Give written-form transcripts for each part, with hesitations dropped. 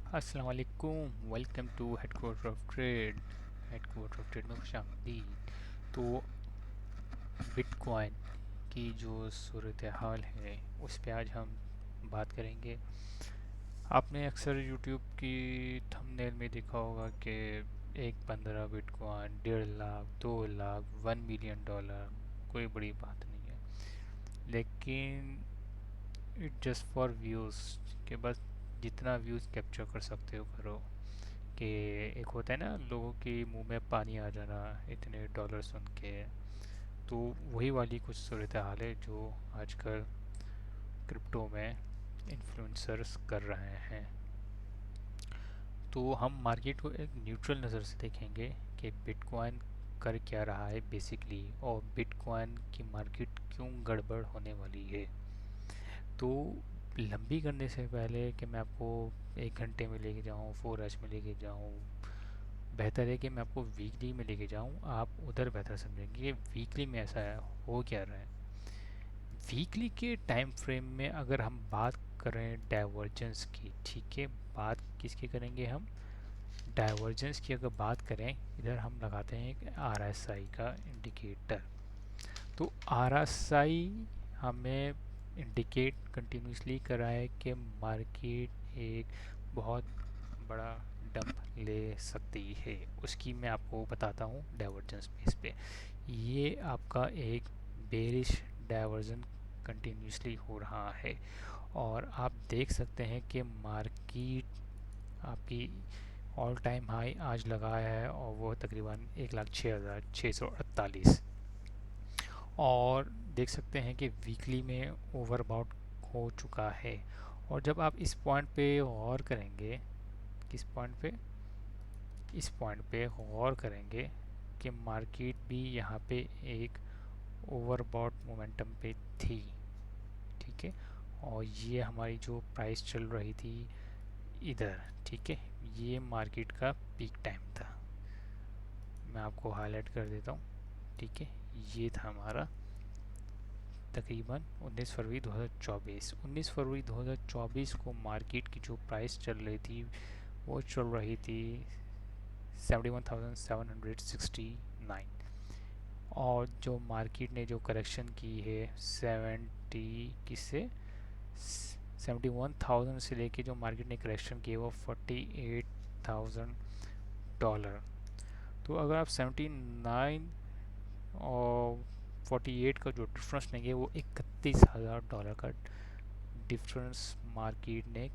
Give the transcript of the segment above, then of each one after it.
अस्सलाम वालेकुम, welcome to headquarter में खुशामदीद। तो बिटकॉइन की जो सूरत हाल है उस पे आज हम बात करेंगे। आपने अक्सर यूट्यूब की थंबनेल में देखा होगा कि एक 15 बिटकॉइन 1.5 लाख 2 लाख $1 मिलियन, कोई बड़ी बात नहीं है। लेकिन इट जस्ट फॉर व्यूज़, कि बस जितना व्यूज़ कैप्चर कर सकते हो करो। कि एक होता है ना लोगों के मुंह में पानी आ जाना इतने डॉलर सुन के। तो वही वाली कुछ सूरत हाल है जो आजकल क्रिप्टो में इन्फ्लुएंसर्स कर रहे हैं। तो हम मार्केट को एक न्यूट्रल नज़र से देखेंगे कि बिटकॉइन कर क्या रहा है बेसिकली, और बिटकॉइन की मार्केट क्यों गड़बड़ होने वाली है। तो लंबी करने से पहले कि मैं आपको 1 घंटे में लेके जाऊँ, 4 आवर्स में लेके जाऊँ, बेहतर है कि मैं आपको वीकली में लेके जाऊँ। आप उधर बेहतर समझेंगे कि वीकली में ऐसा है हो क्या रहा है। वीकली के टाइम फ्रेम में अगर हम बात करें डाइवर्जेंस की, ठीक है, बात किसकी करेंगे हम, डाइवर्जेंस की अगर बात करें, इधर हम लगाते हैं एक आरएसआई का इंडिकेटर। तो आरएसआई हमें इंडिकेट कंटिन्यूसली कर रहा है कि मार्केट एक बहुत बड़ा डंप ले सकती है। उसकी मैं आपको बताता हूँ डाइवर्जेंस बेस पे। ये आपका एक बेरिश डाइवर्जन कंटिन्यूसली हो रहा है, और आप देख सकते हैं कि मार्केट आपकी ऑल टाइम हाई आज लगाया है, और वो तकरीबन 1,06,648। और देख सकते हैं कि वीकली में ओवरबॉट हो चुका है। और जब आप इस पॉइंट पे गौर करेंगे, किस पॉइंट पे, इस पॉइंट पे गौर करेंगे कि मार्केट भी यहाँ पे एक ओवरबॉट मोमेंटम पे थी, ठीक है। और ये हमारी जो प्राइस चल रही थी इधर, ठीक है, ये मार्केट का पीक टाइम था। मैं आपको हाईलाइट कर देता हूँ, ठीक है। ये था हमारा तकरीबन 19 फरवरी 2024। 19 फरवरी 2024 को मार्केट की जो प्राइस चल रही थी वो चल रही थी 71,769। और जो मार्केट ने जो करेक्शन की है 70 किससे, 71,000 से लेके जो मार्केट ने करेक्शन की है वो $48,000। तो अगर आप 79 और 48 का जो डिफरेंस लेंगे वो $31,000 का डिफरेंस मार्केट ने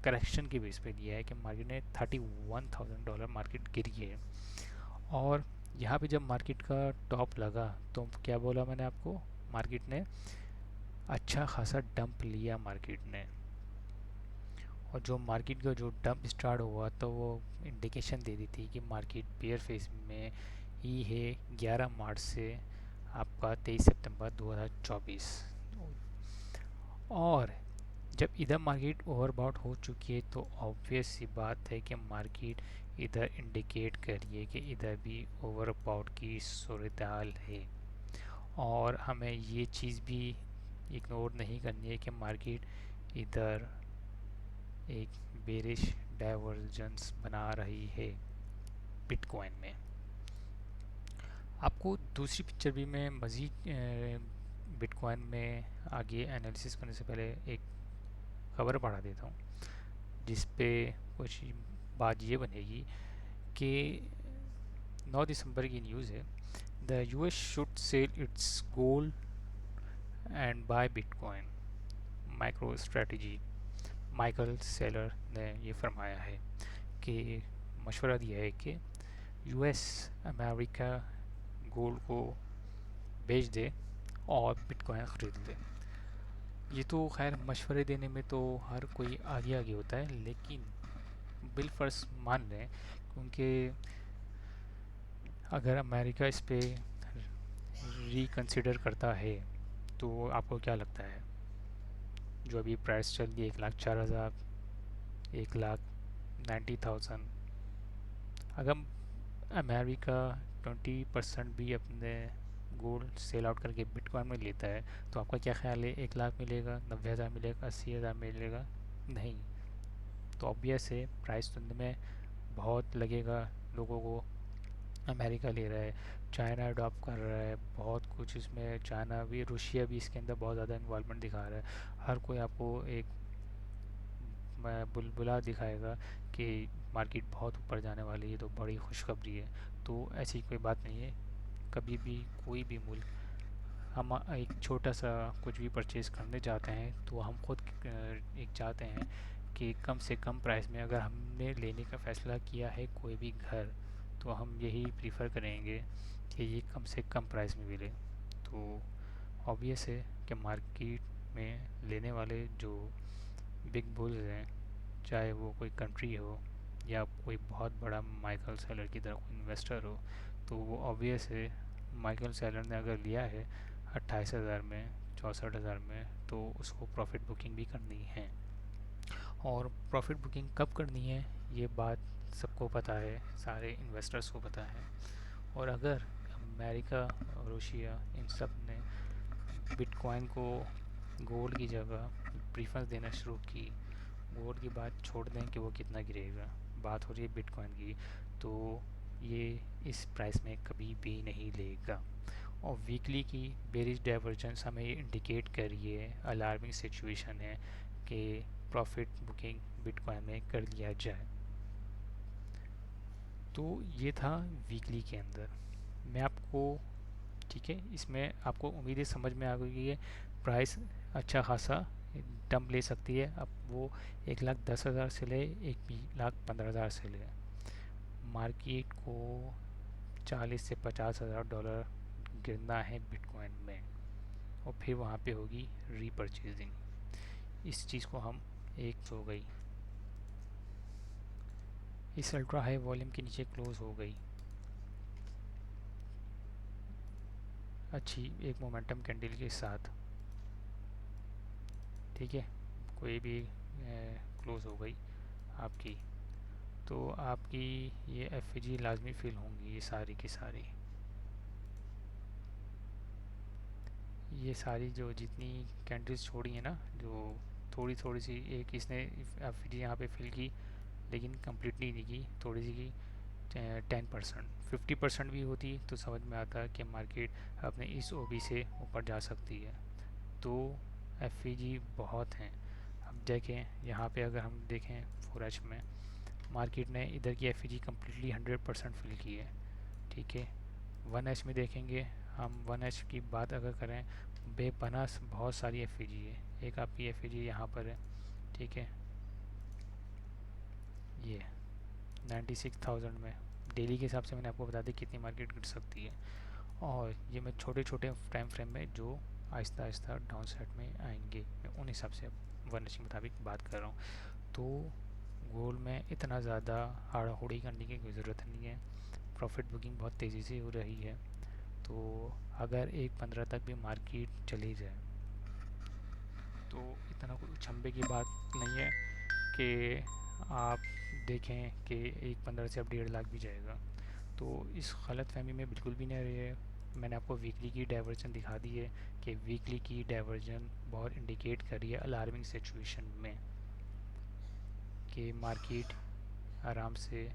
करेक्शन के बेस पे दिया है, कि मार्केट ने $31,000 मार्केट गिरी है। और यहाँ पे जब मार्केट का टॉप लगा तो क्या बोला मैंने आपको, मार्केट ने अच्छा खासा डंप लिया मार्केट ने। और जो मार्केट का जो डंप स्टार्ट हुआ तो वो इंडिकेशन दे दी थी कि मार्केट बेयर फेस में ही है 11 मार्च से आपका 23 सितंबर 2024। और जब इधर मार्केट ओवरबॉट हो चुकी है तो ऑब्वियस सी बात है कि मार्केट इधर इंडिकेट करिए कि इधर भी ओवरबॉट की सूरत हाल है। और हमें ये चीज़ भी इग्नोर नहीं करनी है कि मार्केट इधर एक बेरिश डाइवर्जेंस बना रही है बिटकॉइन में। आपको दूसरी पिक्चर भी मैं मज़ीद बिटकॉइन में आगे एनालिसिस करने से पहले एक खबर पढ़ा देता हूँ, जिस पे कुछ बात ये बनेगी कि 9 दिसंबर की न्यूज़ है। The US should sell its gold and buy bitcoin, MicroStrategy Michael Saylor ने ये फरमाया है कि मशवरा दिया है कि यूएस अमेरिका गोल्ड को बेच दे और बिटकॉइन ख़रीद ले। ये तो खैर मशवरे देने में तो हर कोई आगे आगे होता है, लेकिन बिलफर्ज मान लें, क्योंकि अगर अमेरिका इस पे रिकंसिडर करता है तो आपको क्या लगता है, जो अभी प्राइस चल रही है 1,04,000, 1,90,000, अगर अमेरिका 20% भी अपने गोल्ड सेल आउट करके बिटकॉइन में लेता है तो आपका क्या ख्याल है, 1 लाख मिलेगा, 90,000 मिलेगा, 80,000 मिलेगा? नहीं, तो ऑब्वियस है प्राइस सुनने में बहुत लगेगा लोगों को। अमेरिका ले रहा है, चाइना अडॉप्ट कर रहा है बहुत कुछ इसमें, चाइना भी, रूसिया भी इसके अंदर बहुत ज़्यादा इन्वॉल्वमेंट दिखा रहा है। हर कोई आपको एक बुलबुला दिखाएगा कि मार्केट बहुत ऊपर जाने वाली है, तो बड़ी खुशखबरी है। तो ऐसी कोई बात नहीं है। कभी भी कोई भी मुल्क, हम एक छोटा सा कुछ भी परचेज़ करने जाते हैं तो हम खुद एक चाहते हैं कि कम से कम प्राइस में, अगर हमने लेने का फ़ैसला किया है कोई भी घर, तो हम यही प्रीफर करेंगे कि ये कम से कम प्राइस में मिले। तो ऑब्वियस है कि मार्केट में लेने वाले जो बिग बुल्स हैं, चाहे वो कोई कंट्री हो या कोई बहुत बड़ा माइकल सेलर की तरह कोई इन्वेस्टर हो, तो वो ऑब्वियस है, माइकल सेलर ने अगर लिया है 28,000 में, 64,000 में, तो उसको प्रॉफिट बुकिंग भी करनी है। और प्रॉफिट बुकिंग कब करनी है ये बात सबको पता है, सारे इन्वेस्टर्स को पता है। और अगर अमेरिका, रूसिया, इन सब ने बिटकॉइन को गोल्ड की जगह प्रीफरेंस देना शुरू की, गोल्ड की बात छोड़ दें कि वो कितना गिरेगा, बात हो रही है बिटकॉइन की, तो ये इस प्राइस में कभी भी नहीं लेगा। और वीकली की बेरिश डाइवर्जेंस हमें ये इंडिकेट कर रही है, अलार्मिंग सिचुएशन है कि प्रॉफिट बुकिंग बिटकॉइन में कर लिया जाए। तो ये था वीकली के अंदर। मैं आपको, ठीक है, इसमें आपको उम्मीद है समझ में आ गई है। प्राइस अच्छा खासा डंप ले सकती है, अब वो 1,10,000 से ले 1,15,000 से ले, मार्केट को 40 से 50,000 डॉलर गिरना है बिटकॉइन में, और फिर वहाँ पे होगी रीपरचेजिंग। इस चीज़ को हम एक हो गई, इस अल्ट्रा हाई वॉल्यूम के नीचे क्लोज हो गई अच्छी एक मोमेंटम कैंडल के साथ, ठीक है, कोई भी क्लोज हो गई आपकी, तो आपकी ये एफजी लाजमी फिल होंगी, ये सारी की सारी, ये सारी जो जितनी कैंडल्स छोड़ी हैं ना, जो थोड़ी थोड़ी सी, एक इसने एफजी यहाँ पे फिल की लेकिन कम्प्लीटली नहीं की, थोड़ी सी की, 10%, 50% भी होती तो समझ में आता कि मार्केट अपने इस ओबी से ऊपर जा सकती है। तो एफईजी बहुत हैं। अब देखें यहाँ पे, अगर हम देखें 4H में, मार्केट ने इधर की एफईजी कम्प्लीटली 100% फिल की है, ठीक है। 1H में देखेंगे हम, 1H की बात अगर करें, बेपनाह बहुत सारी एफईजी है। एक आपकी एफईजी यहाँ पर है, ठीक है, ये 96,000 में, डेली के हिसाब से मैंने आपको बता दी कितनी मार्केट गिर सकती है। और ये मैं छोटे छोटे टाइम फ्रेम में जो आहिस्ता आहिस्ता डाउन साइड में आएंगे, मैं उन हिसाब से 1H के मुताबिक बात कर रहा हूँ। तो गोल्ड में इतना ज़्यादा हाड़ाहुड़ी करने की कोई ज़रूरत नहीं है, प्रॉफिट बुकिंग बहुत तेज़ी से हो रही है। तो अगर 1.15 तक भी मार्केट चली जाए तो इतना कोई उछंबे की बात नहीं है कि आप देखें कि 1.15 से अब 1.5 लाख भी जाएगा। तो इस गलत फहमी में बिल्कुल भी नहीं रही है। मैंने आपको वीकली की डाइवर्जन दिखा दी है कि वीकली की डाइवर्जन बहुत इंडिकेट कर रही है अलार्मिंग सिचुएशन में कि मार्केट आराम से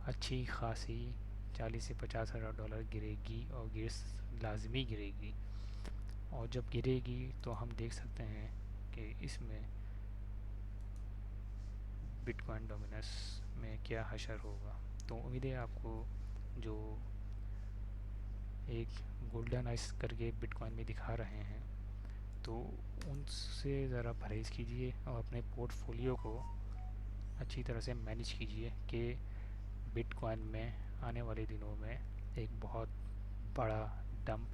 अच्छी खासी 40 से 50,000 डॉलर गिरेगी, और लाजमी गिरेगी। और जब गिरेगी तो हम देख सकते हैं कि इसमें बिटकॉइन डोमिनस में क्या हशर होगा। तो उम्मीद है आपको जो एक गोल्डन आइस करके बिटकॉइन में दिखा रहे हैं, तो उनसे ज़रा परहेज़ कीजिए और अपने पोर्टफोलियो को अच्छी तरह से मैनेज कीजिए कि बिटकॉइन में आने वाले दिनों में एक बहुत बड़ा डंप,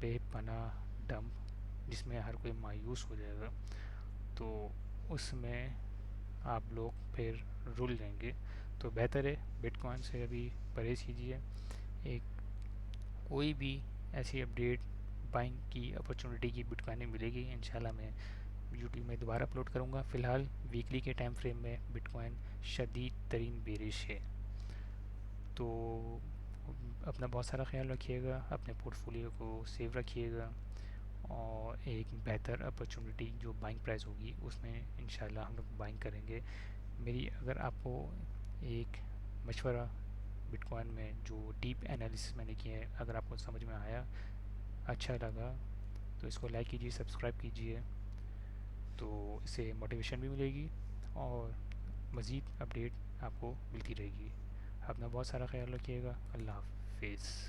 बेपनाह डंप, जिसमें हर कोई मायूस हो जाएगा, तो उसमें आप लोग फिर रुल जाएंगे। तो बेहतर है बिटकॉइन से अभी परहेज़ कीजिए। एक कोई भी ऐसी अपडेट बाइंग की अपॉर्चुनिटी की बिटकॉइन में मिलेगी, इंशाल्लाह मैं यूट्यूब में दोबारा अपलोड करूँगा। फ़िलहाल वीकली के टाइम फ्रेम में बिटकॉइन शदीद तरीन बेरिश है। तो अपना बहुत सारा ख्याल रखिएगा, अपने पोर्टफोलियो को सेव रखिएगा, और एक बेहतर अपॉर्चुनिटी जो बाइंग प्राइस होगी उसमें इंशाल्लाह हम लोग बाइंग करेंगे। मेरी अगर आपको एक मशवरा बिटकॉइन में जो डीप एनालिसिस मैंने किया है, अगर आपको समझ में आया, अच्छा लगा, तो इसको लाइक कीजिए, सब्सक्राइब कीजिए, तो इससे मोटिवेशन भी मिलेगी और मज़ीद अपडेट आपको मिलती रहेगी। अपना बहुत सारा ख्याल रखिएगा। अल्लाह हाफिज़।